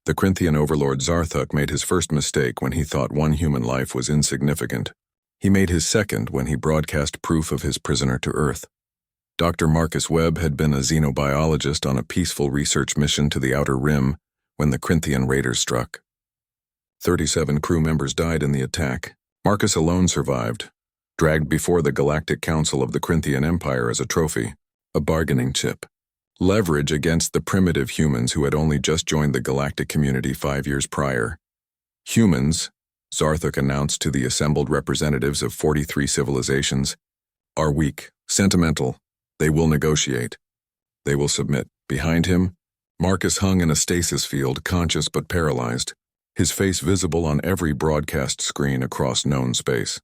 The Corinthian overlord Zarthuk made his first mistake when he thought one human life was insignificant. He made his second when he broadcast proof of his prisoner to Earth. Dr. Marcus Webb had been a xenobiologist on a peaceful research mission to the Outer Rim when the Corinthian raiders struck. 37 crew members died in the attack. Marcus alone survived, dragged before the Galactic Council of the Corinthian Empire as a trophy, a bargaining chip. Leverage against the primitive humans who had only just joined the galactic community 5 years prior. Humans, Zarthuk announced to the assembled representatives of 43 civilizations, are weak, sentimental. They will negotiate. They will submit. Behind him, Marcus hung in a stasis field, conscious but paralyzed, his face visible on every broadcast screen across known space.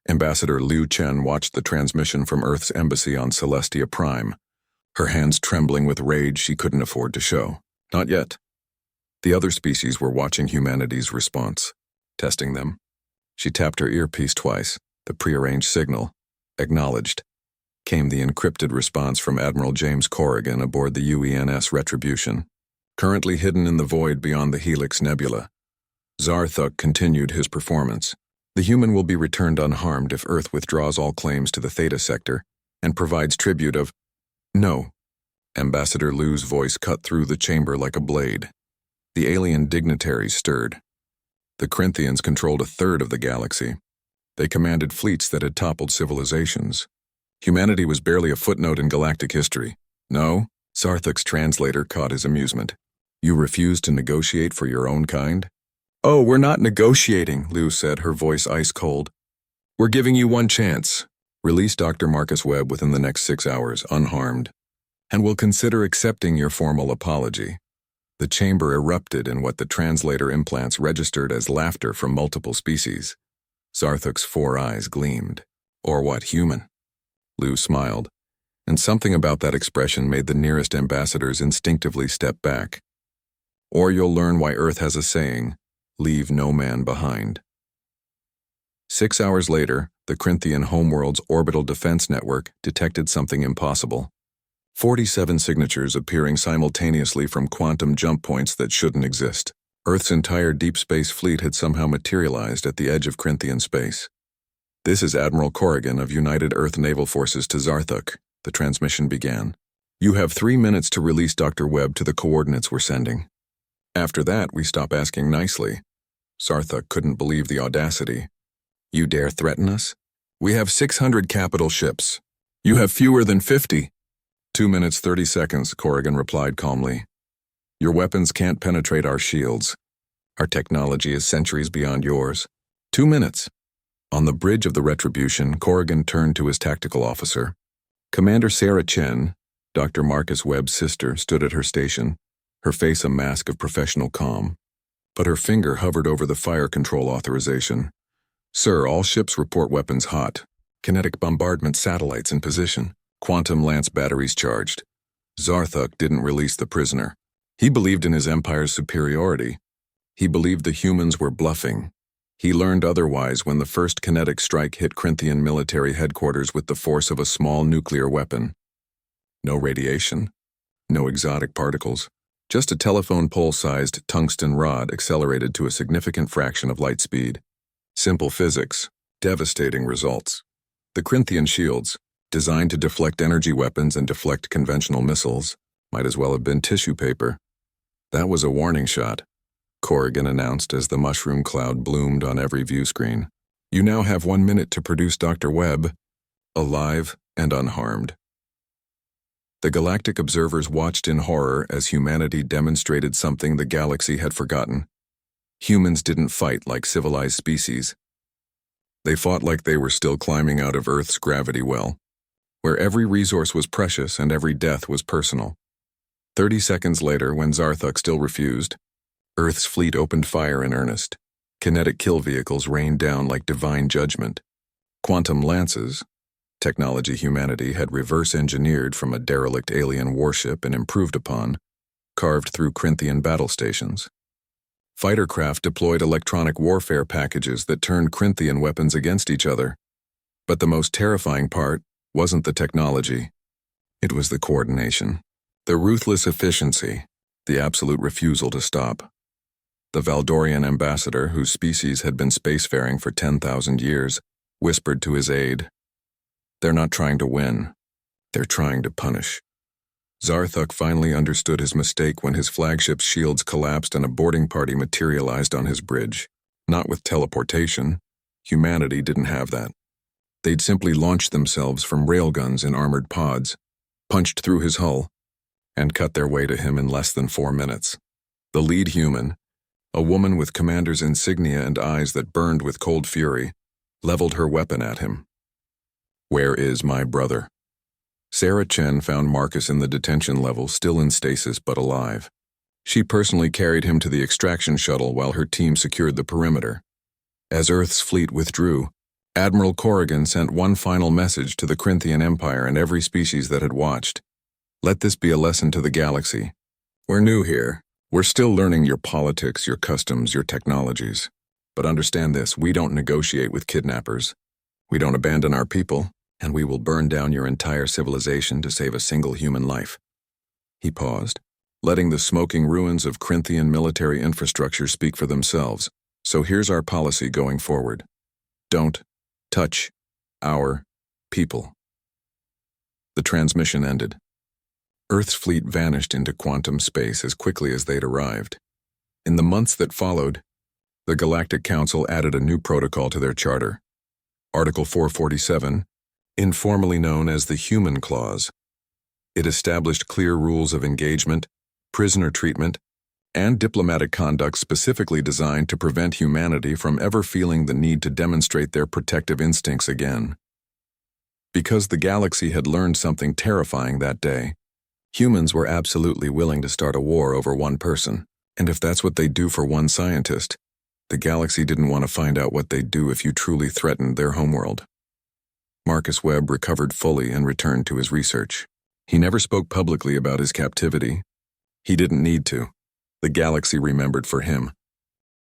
Ambassador Liu Chen watched the transmission from Earth's embassy on Celestia Prime, her hands trembling with rage she couldn't afford to show. Not yet. The other species were watching humanity's response, testing them. She tapped her earpiece twice, the prearranged signal. Acknowledged. Came the encrypted response from Admiral James Corrigan aboard the UENS Retribution, currently hidden in the void beyond the Helix Nebula. Zarthuk continued his performance. The human will be returned unharmed if Earth withdraws all claims to the Theta Sector and provides tribute of... No. Ambassador Liu's voice cut through the chamber like a blade. The alien dignitaries stirred. The Corinthians controlled a third of the galaxy. They commanded fleets that had toppled civilizations. Humanity was barely a footnote in galactic history. No, Zarthuk's translator caught his amusement. You refuse to negotiate for your own kind? Oh, we're not negotiating, Liu said, her voice ice cold. We're giving you one chance. Release Dr. Marcus Webb within the next 6 hours, unharmed, and we'll consider accepting your formal apology. The chamber erupted in what the translator implants registered as laughter from multiple species. Zarthuk's 4 eyes gleamed. Or what, human? Liu smiled, and something about that expression made the nearest ambassadors instinctively step back. Or you'll learn why Earth has a saying, leave no man behind. 6 hours later, the Corinthian homeworld's orbital defense network detected something impossible. 47 signatures appearing simultaneously from quantum jump points that shouldn't exist. Earth's entire deep space fleet had somehow materialized at the edge of Corinthian space. This is Admiral Corrigan of United Earth Naval Forces to Zarthuk, the transmission began. You have 3 minutes to release Dr. Webb to the coordinates we're sending. After that, we stop asking nicely. Zarthuk couldn't believe the audacity. You dare threaten us? We have 600 capital ships. You have fewer than 50. 2 minutes 30 seconds, Corrigan replied calmly. Your weapons can't penetrate our shields. Our technology is centuries beyond yours. 2 minutes. On the bridge of the Retribution, Corrigan turned to his tactical officer. Commander Sarah Chen, Dr. Marcus Webb's sister, stood at her station, her face a mask of professional calm. But her finger hovered over the fire control authorization. Sir, all ships report weapons hot. Kinetic bombardment satellites in position. Quantum lance batteries charged. Zarthuk didn't release the prisoner. He believed in his empire's superiority. He believed the humans were bluffing. He learned otherwise when the first kinetic strike hit Corinthian military headquarters with the force of a small nuclear weapon. No radiation. No exotic particles. Just a telephone pole-sized tungsten rod accelerated to a significant fraction of light speed. Simple physics, devastating results. The Corinthian shields, designed to deflect energy weapons and deflect conventional missiles, might as well have been tissue paper. That was a warning shot, Corrigan announced as the mushroom cloud bloomed on every view screen. You now have 1 minute to produce Dr. Webb, alive and unharmed. The galactic observers watched in horror as humanity demonstrated something the galaxy had forgotten. Humans didn't fight like civilized species. They fought like they were still climbing out of Earth's gravity well, where every resource was precious and every death was personal. 30 seconds later, when Zarthuk still refused, Earth's fleet opened fire in earnest. Kinetic kill vehicles rained down like divine judgment. Quantum lances, technology humanity had reverse-engineered from a derelict alien warship and improved upon, carved through Corinthian battle stations. Fighter craft deployed electronic warfare packages that turned Corinthian weapons against each other. But the most terrifying part wasn't the technology. It was the coordination. The ruthless efficiency, the absolute refusal to stop. The Valdorian ambassador, whose species had been spacefaring for 10,000 years, whispered to his aide, "They're not trying to win. They're trying to punish." Zarthuk finally understood his mistake when his flagship's shields collapsed and a boarding party materialized on his bridge. Not with teleportation. Humanity didn't have that. They'd simply launched themselves from railguns in armored pods, punched through his hull, and cut their way to him in less than 4 minutes. The lead human, a woman with commander's insignia and eyes that burned with cold fury, leveled her weapon at him. "Where is my brother?" Sarah Chen found Marcus in the detention level, still in stasis but alive. She personally carried him to the extraction shuttle while her team secured the perimeter. As Earth's fleet withdrew, Admiral Corrigan sent one final message to the Corinthian Empire and every species that had watched. "Let this be a lesson to the galaxy. We're new here. We're still learning your politics, your customs, your technologies. But understand this, we don't negotiate with kidnappers. We don't abandon our people, and we will burn down your entire civilization to save a single human life." He paused, letting the smoking ruins of Corinthian military infrastructure speak for themselves. "So here's our policy going forward. Don't touch our people." The transmission ended. Earth's fleet vanished into quantum space as quickly as they'd arrived. In the months that followed, the Galactic Council added a new protocol to their charter. Article 447, informally known as the Human Clause. It established clear rules of engagement, prisoner treatment, and diplomatic conduct specifically designed to prevent humanity from ever feeling the need to demonstrate their protective instincts again. Because the galaxy had learned something terrifying that day, humans were absolutely willing to start a war over one person. And if that's what they'd do for one scientist, the galaxy didn't want to find out what they'd do if you truly threatened their homeworld. Marcus Webb recovered fully and returned to his research. He never spoke publicly about his captivity. He didn't need to. The galaxy remembered for him.